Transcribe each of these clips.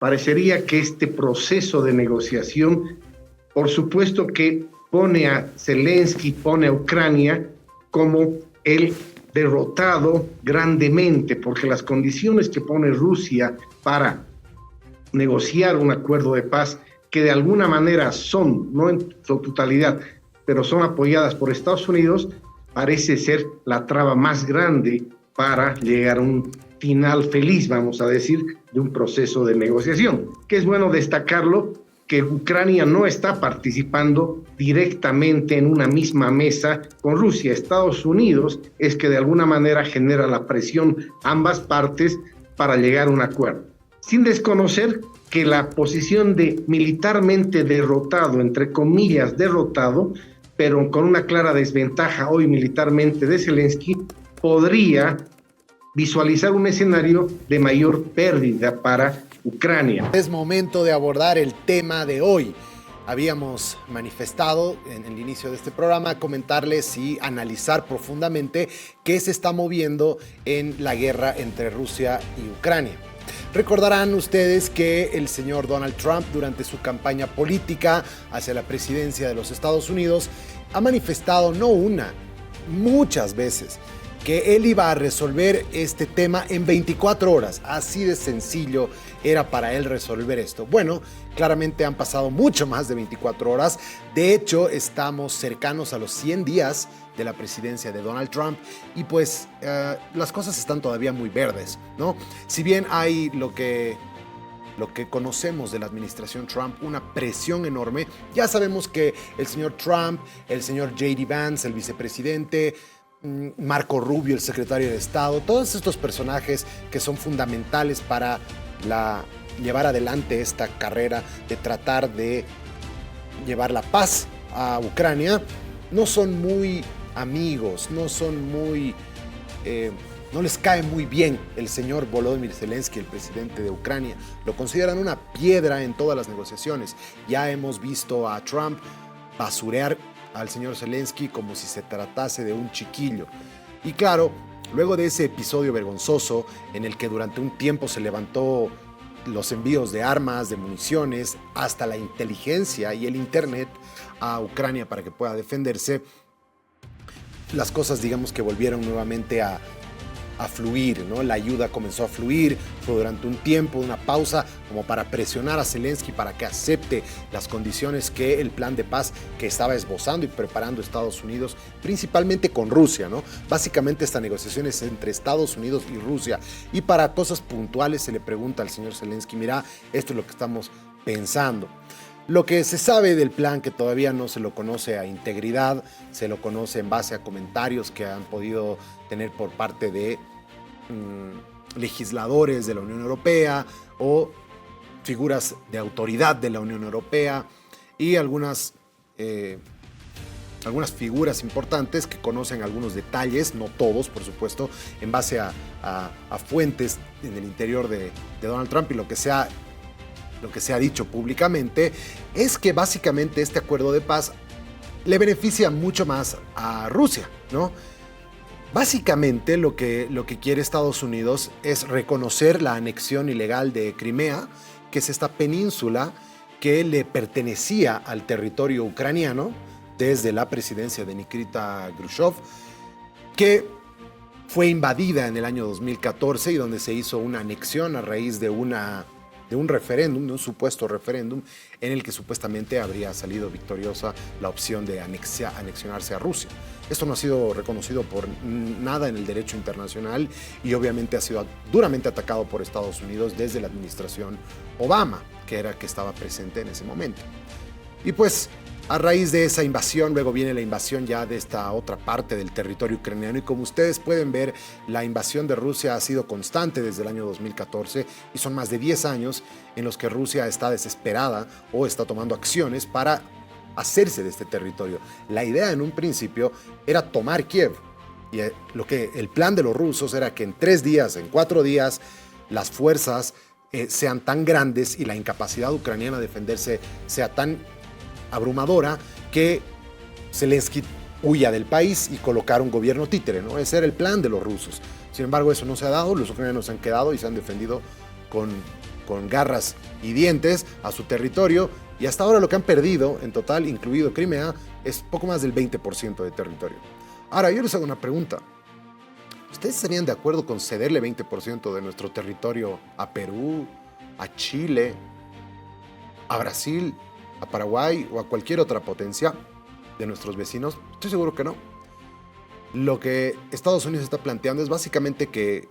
parecería que este proceso de negociación, por supuesto que pone a Zelensky, pone a Ucrania como el derrotado grandemente, porque las condiciones que pone Rusia para negociar un acuerdo de paz, que de alguna manera son, no en su totalidad, pero son apoyadas por Estados Unidos, parece ser la traba más grande para llegar a un final feliz, vamos a decir, de un proceso de negociación. Que es bueno destacarlo, que Ucrania no está participando directamente en una misma mesa con Rusia. Estados Unidos es que de alguna manera genera la presión a ambas partes para llegar a un acuerdo. Sin desconocer que la posición de militarmente derrotado, entre comillas derrotado, pero con una clara desventaja hoy militarmente de Zelensky, podría visualizar un escenario de mayor pérdida para Ucrania. Es momento de abordar el tema de hoy. Habíamos manifestado en el inicio de este programa comentarles y analizar profundamente qué se está moviendo en la guerra entre Rusia y Ucrania. Recordarán ustedes que el señor Donald Trump, durante su campaña política hacia la presidencia de los Estados Unidos, ha manifestado no una, muchas veces, que él iba a resolver este tema en 24 horas. Así de sencillo era para él resolver esto. Bueno, claramente han pasado mucho más de 24 horas. De hecho, estamos cercanos a los 100 días de la presidencia de Donald Trump y pues las cosas están todavía muy verdes, ¿no? Si bien hay lo que conocemos de la administración Trump, una presión enorme, ya sabemos que el señor Trump, el señor J.D. Vance, el vicepresidente, Marco Rubio, el secretario de Estado, todos estos personajes que son fundamentales para llevar adelante esta carrera de tratar de llevar la paz a Ucrania, no son muy amigos, no les cae muy bien el señor Volodymyr Zelensky, el presidente de Ucrania. Lo consideran una piedra en todas las negociaciones. Ya hemos visto a Trump basurear al señor Zelensky como si se tratase de un chiquillo. Y claro, luego de ese episodio vergonzoso en el que durante un tiempo se levantó los envíos de armas, de municiones, hasta la inteligencia y el internet a Ucrania para que pueda defenderse, las cosas digamos que volvieron nuevamente a fluir, ¿no? La ayuda comenzó a fluir, fue durante un tiempo, una pausa como para presionar a Zelensky para que acepte las condiciones que el plan de paz que estaba esbozando y preparando Estados Unidos, principalmente con Rusia, ¿no? Básicamente esta negociación es entre Estados Unidos y Rusia, y para cosas puntuales se le pregunta al señor Zelensky, mira, esto es lo que estamos pensando. Lo que se sabe del plan, que todavía no se lo conoce a integridad, se lo conoce en base a comentarios que han podido tener por parte de legisladores de la Unión Europea o figuras de autoridad de la Unión Europea y algunas figuras importantes que conocen algunos detalles, no todos, por supuesto, en base a fuentes en el interior de Donald Trump, y lo que se ha dicho públicamente es que básicamente este acuerdo de paz le beneficia mucho más a Rusia, ¿no? Básicamente lo que quiere Estados Unidos es reconocer la anexión ilegal de Crimea, que es esta península que le pertenecía al territorio ucraniano desde la presidencia de Nikita Khrushchev, que fue invadida en el año 2014 y donde se hizo una anexión a raíz de un referéndum, de un supuesto referéndum en el que supuestamente habría salido victoriosa la opción de anexionarse a Rusia. Esto no ha sido reconocido por nada en el derecho internacional y obviamente ha sido duramente atacado por Estados Unidos desde la administración Obama, que estaba presente en ese momento. Y pues a raíz de esa invasión, luego viene la invasión ya de esta otra parte del territorio ucraniano, y como ustedes pueden ver, la invasión de Rusia ha sido constante desde el año 2014 y son más de 10 años en los que Rusia está desesperada o está tomando acciones para hacerse de este territorio. La idea en un principio era tomar Kiev, y el plan de los rusos era que en 3 días, en 4 días, las fuerzas sean tan grandes y la incapacidad ucraniana de defenderse sea tan abrumadora que Zelensky huya del país y colocar un gobierno títere, ¿no? Ese era el plan de los rusos. Sin embargo, eso no se ha dado, los ucranianos se han quedado y se han defendido con con garras y dientes a su territorio, y hasta ahora lo que han perdido en total, incluido Crimea, es poco más del 20% de territorio. Ahora, yo les hago una pregunta. ¿Ustedes estarían de acuerdo con cederle 20% de nuestro territorio a Perú, a Chile, a Brasil, a Paraguay o a cualquier otra potencia de nuestros vecinos? Estoy seguro que no. Lo que Estados Unidos está planteando es básicamente que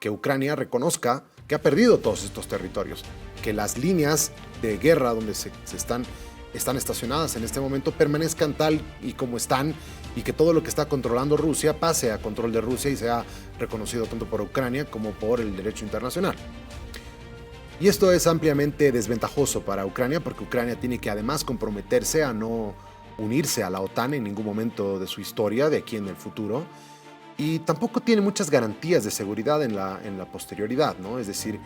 Ucrania reconozca que ha perdido todos estos territorios, que las líneas de guerra donde están estacionadas en este momento permanezcan tal y como están, y que todo lo que está controlando Rusia pase a control de Rusia y sea reconocido tanto por Ucrania como por el derecho internacional. Y esto es ampliamente desventajoso para Ucrania, porque Ucrania tiene que además comprometerse a no unirse a la OTAN en ningún momento de su historia, de aquí en el futuro, y tampoco tiene muchas garantías de seguridad en la posterioridad, ¿no? Es decir,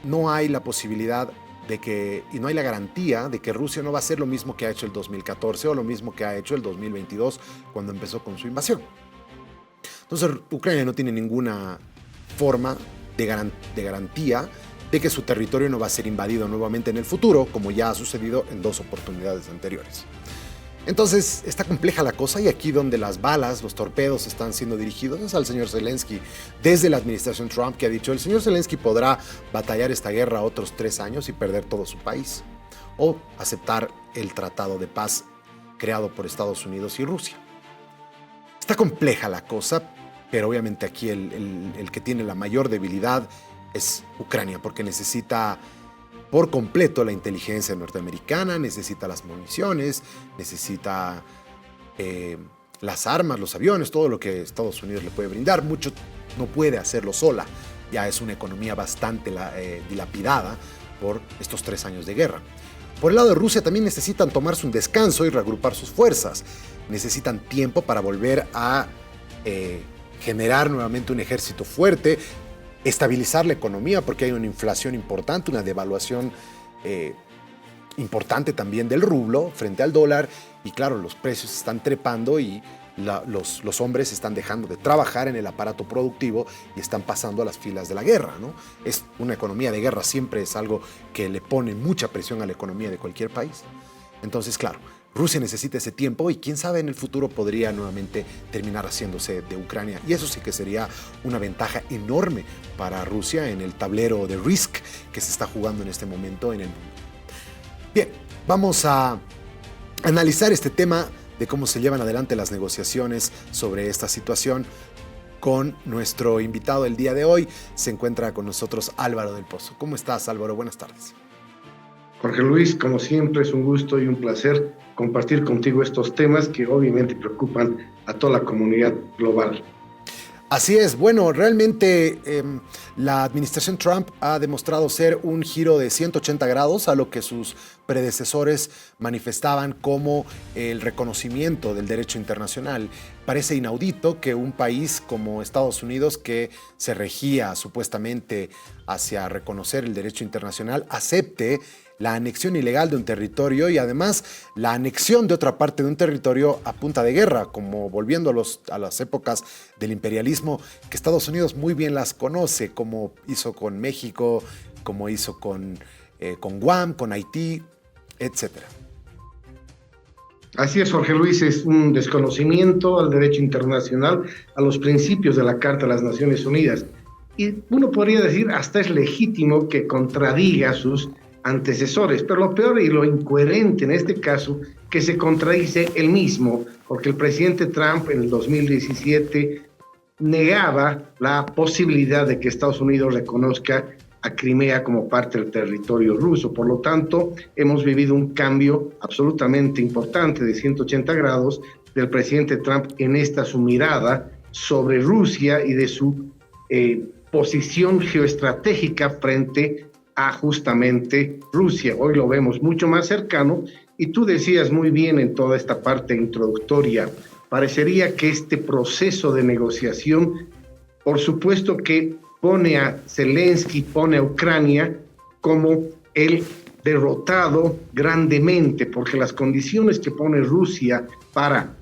no hay la posibilidad y no hay la garantía de que Rusia no va a hacer lo mismo que ha hecho el 2014 o lo mismo que ha hecho el 2022 cuando empezó con su invasión. Entonces, Ucrania no tiene ninguna forma de garantía de que su territorio no va a ser invadido nuevamente en el futuro, como ya ha sucedido en 2 oportunidades anteriores. Entonces, está compleja la cosa, y aquí donde las balas, los torpedos están siendo dirigidos es al señor Zelensky, desde la administración Trump, que ha dicho: el señor Zelensky podrá batallar esta guerra otros 3 años y perder todo su país, o aceptar el tratado de paz creado por Estados Unidos y Rusia. Está compleja la cosa, pero obviamente aquí el que tiene la mayor debilidad es Ucrania, porque necesita por completo la inteligencia norteamericana, necesita las municiones, necesita las armas, los aviones, todo lo que Estados Unidos le puede brindar. Mucho no puede hacerlo sola, ya es una economía bastante dilapidada por estos 3 años de guerra. Por el lado de Rusia también necesitan tomarse un descanso y reagrupar sus fuerzas. Necesitan tiempo para volver a generar nuevamente un ejército fuerte, estabilizar la economía, porque hay una inflación importante, una devaluación importante también del rublo frente al dólar, y claro, los precios están trepando y los hombres están dejando de trabajar en el aparato productivo y están pasando a las filas de la guerra, ¿no? Es una economía de guerra, siempre es algo que le pone mucha presión a la economía de cualquier país. Entonces, claro, Rusia necesita ese tiempo, y quién sabe, en el futuro podría nuevamente terminar haciéndose de Ucrania. Y eso sí que sería una ventaja enorme para Rusia en el tablero de Risk que se está jugando en este momento en el mundo. Bien, vamos a analizar este tema de cómo se llevan adelante las negociaciones sobre esta situación con nuestro invitado del día de hoy. Se encuentra con nosotros Álvaro del Pozo. ¿Cómo estás, Álvaro? Buenas tardes. Jorge Luis, como siempre, es un gusto y un placer compartir contigo estos temas que obviamente preocupan a toda la comunidad global. Así es. Bueno, realmente la administración Trump ha demostrado ser un giro de 180 grados a lo que sus predecesores manifestaban como el reconocimiento del derecho internacional. Parece inaudito que un país como Estados Unidos, que se regía supuestamente hacia reconocer el derecho internacional, acepte la anexión ilegal de un territorio, y además la anexión de otra parte de un territorio a punta de guerra, como volviendo a las épocas del imperialismo, que Estados Unidos muy bien las conoce, como hizo con México, como hizo con Guam, con Haití, etc. Así es, Jorge Luis, es un desconocimiento al derecho internacional, a los principios de la Carta de las Naciones Unidas. Y uno podría decir, hasta es legítimo que contradiga sus antecesores, pero lo peor y lo incoherente en este caso, que se contradice él mismo, porque el presidente Trump en el 2017 negaba la posibilidad de que Estados Unidos reconozca a Crimea como parte del territorio ruso. Por lo tanto, hemos vivido un cambio absolutamente importante de 180 grados del presidente Trump en esta su mirada sobre Rusia y de su posición geoestratégica frente a justamente Rusia. Hoy lo vemos mucho más cercano, y tú decías muy bien en toda esta parte introductoria, parecería que este proceso de negociación, por supuesto que pone a Zelensky, pone a Ucrania como el derrotado grandemente, porque las condiciones que pone Rusia para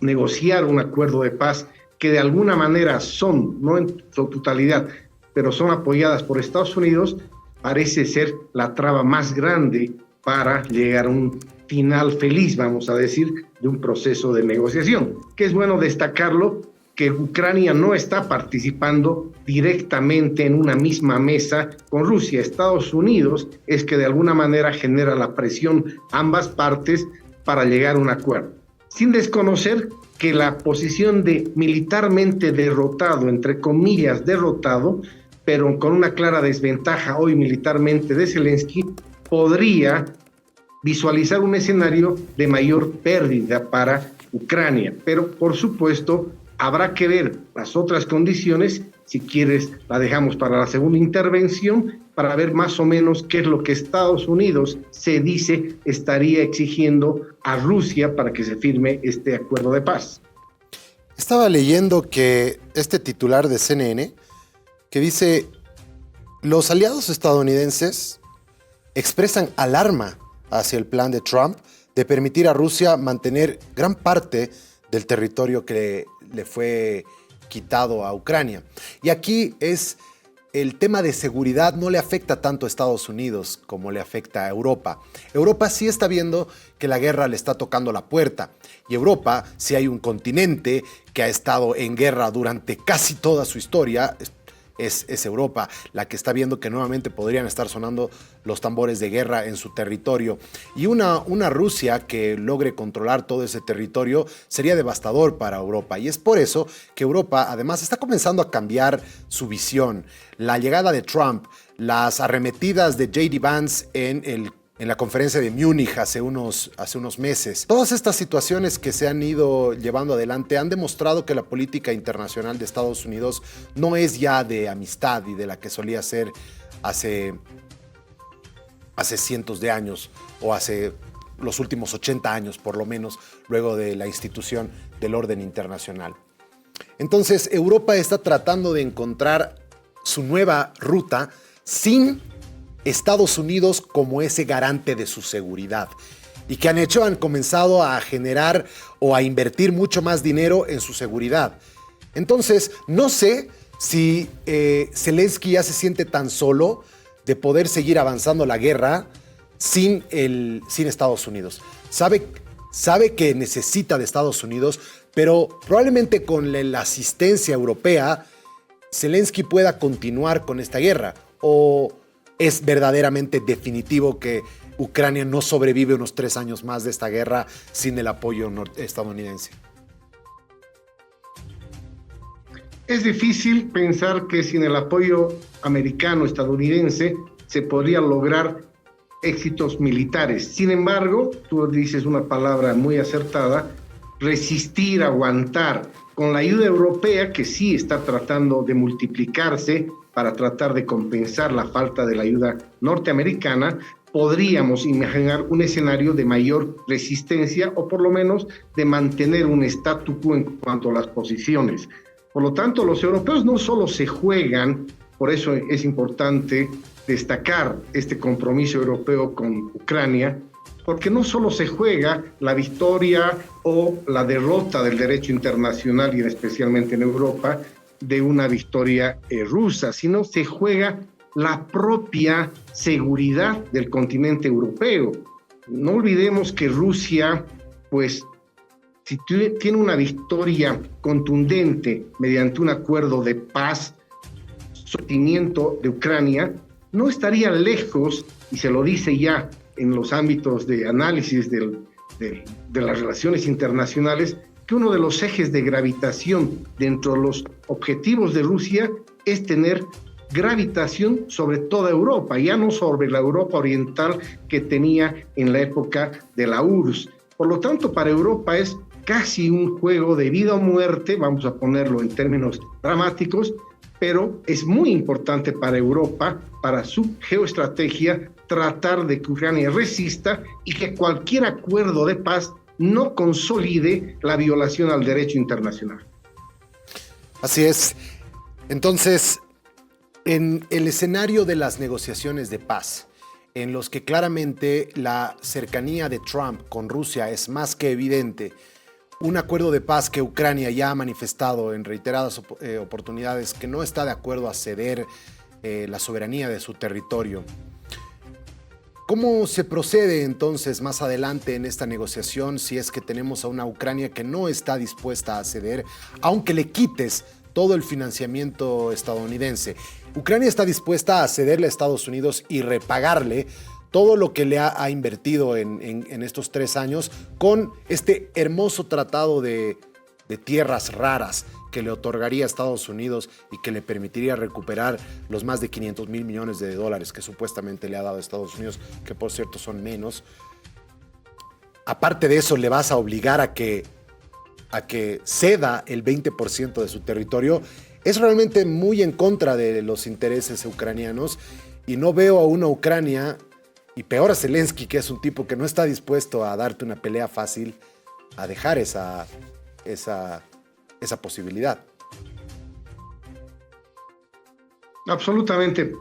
negociar un acuerdo de paz, que de alguna manera son, no en su totalidad, pero son apoyadas por Estados Unidos, parece ser la traba más grande para llegar a un final feliz, vamos a decir, de un proceso de negociación. Que es bueno destacarlo, que Ucrania no está participando directamente en una misma mesa con Rusia. Estados Unidos es que de alguna manera genera la presión a ambas partes para llegar a un acuerdo. Sin desconocer que la posición de militarmente derrotado, entre comillas derrotado, pero con una clara desventaja hoy militarmente de Zelensky, podría visualizar un escenario de mayor pérdida para Ucrania. Pero, por supuesto, habrá que ver las otras condiciones. Si quieres, la dejamos para la segunda intervención, para ver más o menos qué es lo que Estados Unidos se dice estaría exigiendo a Rusia para que se firme este acuerdo de paz. Estaba leyendo que este titular de CNN, que dice, los aliados estadounidenses expresan alarma hacia el plan de Trump de permitir a Rusia mantener gran parte del territorio que le fue quitado a Ucrania. Y aquí es el tema de seguridad no le afecta tanto a Estados Unidos como le afecta a Europa. Europa sí está viendo que la guerra le está tocando la puerta. Y Europa, si hay un continente que ha estado en guerra durante casi toda su historia, es Europa la que está viendo que nuevamente podrían estar sonando los tambores de guerra en su territorio. Y una Rusia que logre controlar todo ese territorio sería devastador para Europa. Y es por eso que Europa además está comenzando a cambiar su visión. La llegada de Trump, las arremetidas de J.D. Vance en la conferencia de Múnich hace unos meses. Todas estas situaciones que se han ido llevando adelante han demostrado que la política internacional de Estados Unidos no es ya de amistad y de la que solía ser hace cientos de años o hace los últimos 80 años por lo menos, luego de la institución del orden internacional. Entonces Europa está tratando de encontrar su nueva ruta sin Estados Unidos como ese garante de su seguridad. ¿Y qué han hecho? Han comenzado a generar o a invertir mucho más dinero en su seguridad. Entonces, no sé si Zelensky ya se siente tan solo de poder seguir avanzando la guerra sin Estados Unidos. Sabe que necesita de Estados Unidos, pero probablemente con la asistencia europea, Zelensky pueda continuar con esta guerra. ¿O es verdaderamente definitivo que Ucrania no sobrevive unos 3 años más de esta guerra sin el apoyo estadounidense? Es difícil pensar que sin el apoyo americano-estadounidense se podría lograr éxitos militares. Sin embargo, tú dices una palabra muy acertada, resistir, aguantar. Con la ayuda europea, que sí está tratando de multiplicarse para tratar de compensar la falta de la ayuda norteamericana, podríamos imaginar un escenario de mayor resistencia o por lo menos de mantener un statu quo en cuanto a las posiciones. Por lo tanto, los europeos no solo se juegan, por eso es importante destacar este compromiso europeo con Ucrania, porque no solo se juega la victoria o la derrota del derecho internacional y especialmente en Europa de una victoria rusa, sino se juega la propia seguridad del continente europeo. No olvidemos que Rusia, pues, si tiene una victoria contundente mediante un acuerdo de paz, sometimiento de Ucrania, no estaría lejos, y se lo dice ya en los ámbitos de análisis de las relaciones internacionales, que uno de los ejes de gravitación dentro de los objetivos de Rusia es tener gravitación sobre toda Europa, ya no sobre la Europa oriental que tenía en la época de la URSS. Por lo tanto, para Europa es casi un juego de vida o muerte, vamos a ponerlo en términos dramáticos, pero es muy importante para Europa, para su geoestrategia, tratar de que Ucrania resista y que cualquier acuerdo de paz no consolide la violación al derecho internacional. Así es. Entonces, en el escenario de las negociaciones de paz, en los que claramente la cercanía de Trump con Rusia es más que evidente, un acuerdo de paz que Ucrania ya ha manifestado en reiteradas oportunidades que no está de acuerdo a ceder la soberanía de su territorio. ¿Cómo se procede entonces más adelante en esta negociación si es que tenemos a una Ucrania que no está dispuesta a ceder, aunque le quites todo el financiamiento estadounidense? Ucrania está dispuesta a cederle a Estados Unidos y repagarle todo lo que le ha invertido en estos 3 años con este hermoso tratado de tierras raras que le otorgaría a Estados Unidos y que le permitiría recuperar los más de 500 mil millones de dólares que supuestamente le ha dado a Estados Unidos, que por cierto son menos. Aparte de eso, le vas a obligar a que ceda el 20% de su territorio. Es realmente muy en contra de los intereses ucranianos y no veo a una Ucrania, y peor a Zelensky, que es un tipo que no está dispuesto a darte una pelea fácil, a dejar esa posibilidad. Absolutamente.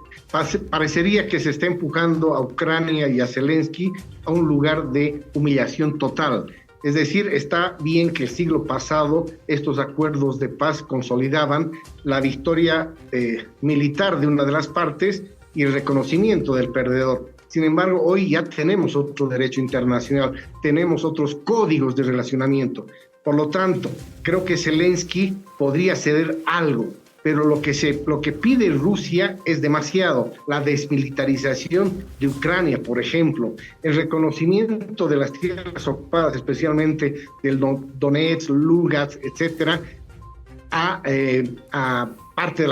Parecería que se está empujando a Ucrania y a Zelensky a un lugar de humillación total. Es decir, está bien que el siglo pasado estos acuerdos de paz consolidaban la victoria militar de una de las partes y el reconocimiento del perdedor. Sin embargo, hoy ya tenemos otro derecho internacional, tenemos otros códigos de relacionamiento. Por lo tanto, creo que Zelensky podría ceder algo, pero lo que pide Rusia es demasiado. La desmilitarización de Ucrania, por ejemplo, el reconocimiento de las tierras ocupadas, especialmente del Donetsk, Lugansk, etcétera, a parte de la